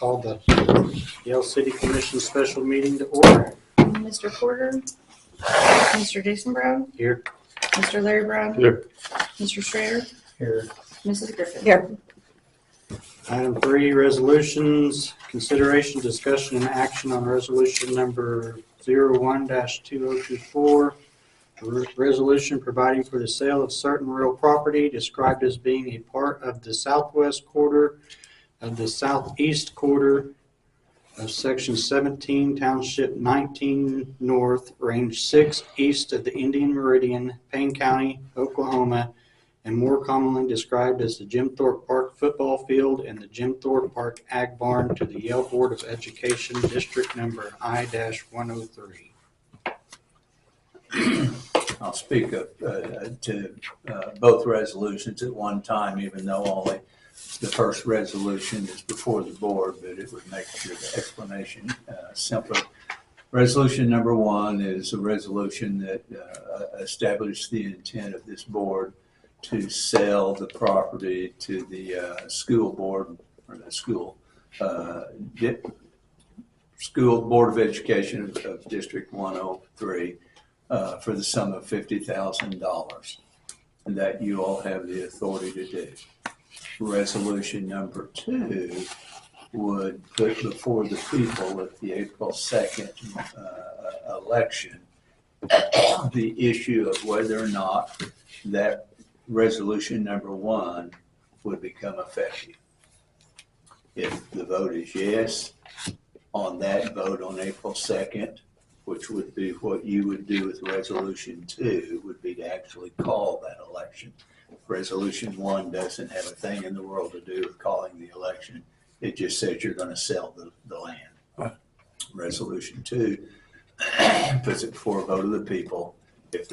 Call the Yale City Commission special meeting to order. Mr. Porter, Mr. Jason Brown, Here. Mr. Larry Brown, Here. Mr. Strayer, Here. Mrs. Griffin. Here. Item 3, resolutions, consideration, discussion, and action on resolution number 01-2024. Resolution providing for the sale of certain real property described as being a part of the southwest quarter of the southeast quarter of Section 17, Township 19 North, Range 6, east of the Indian Meridian, Payne County, Oklahoma, and more commonly described as the Jim Thorpe Park Football Field and the Jim Thorpe Park Ag Barn to the Yale Board of Education, District Number I-103. I'll speak up to both resolutions at one time, even though only the first resolution is before the board, but it would make the explanation simpler. Resolution number 1 is a resolution that established the intent of this board to sell the property to the school board or the school Board of Education of District 103 for the sum of $50,000, and that you all have the authority to do. Resolution number 2 would put before the people at the April 2nd election the issue of whether or not that resolution number 1 would become effective. If the vote is yes on that vote on April 2nd, which would be what you would do with resolution 2, would be to actually call that election. Resolution 1 doesn't have a thing in the world to do with calling the election. It just says you're going to sell the land. Right. Resolution 2 puts it before a vote of the people. If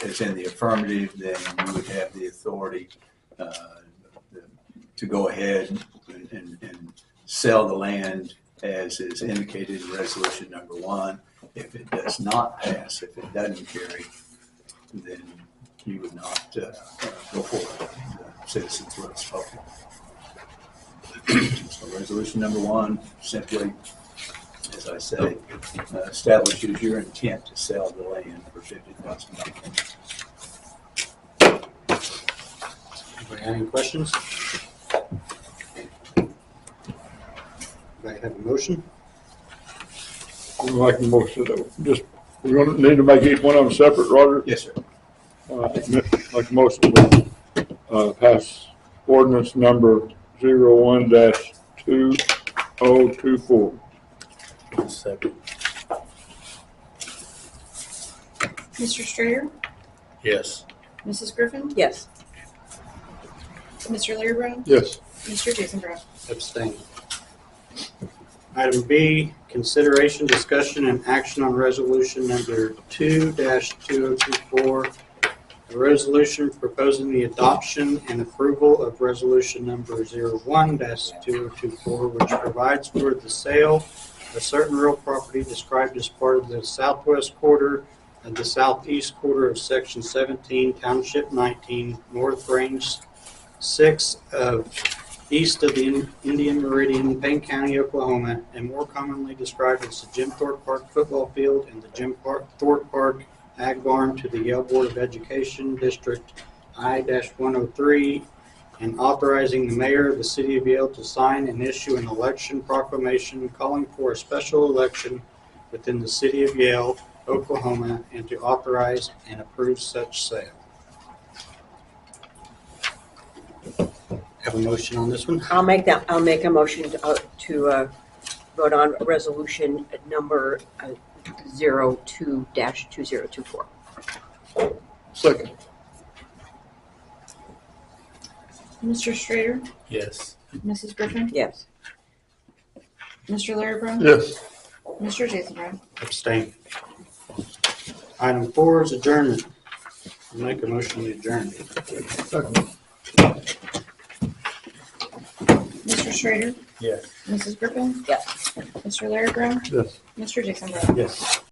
it's in the affirmative, then you would have the authority to go ahead and sell the land as is indicated in resolution number 1. If it does not pass, if it doesn't carry, then you would not go forward. The citizens would have spoken. So resolution number 1 simply, as I say, establishes your intent to sell the land for $50,000. Anybody have any questions? Anybody have a motion? We like the motion that just, we're gonna need to make each one of them separate, Roger. Yes, sir. Like motion to pass ordinance number 01-2024. Second. Mr. Strayer, Yes. Mrs. Griffin, Yes. Mr. Larry Brown, Yes. Mr. Jason Brown. Abstain. Item B, consideration, discussion, and action on resolution number 2-2024. A resolution proposing the adoption and approval of resolution number 01-2024, which provides for the sale of certain real property described as part of the southwest quarter of the southeast quarter of Section 17, Township 19, North Range 6 of east of the Indian Meridian, Payne County, Oklahoma, and more commonly described as the Jim Thorpe Park Football Field and the Jim Thorpe Park Ag Barn to the Yale Board of Education, District I-103, and authorizing the mayor of the city of Yale to sign and issue an election proclamation calling for a special election within the city of Yale, Oklahoma, and to authorize and approve such sale. Have a motion on this one? I'll make a motion to vote on resolution number 02-2024. Second. Mr. Strayer, Yes. Mrs. Griffin, Yes. Mr. Larry Brown, Yes. Mr. Jason Brown. Abstain. Item 4 is adjournment. I'll make a motion to adjourn. Second. Mr. Strayer, Yes. Mrs. Griffin, Yes. Mr. Larry Brown, Yes. Mr. Jason Brown. Yes.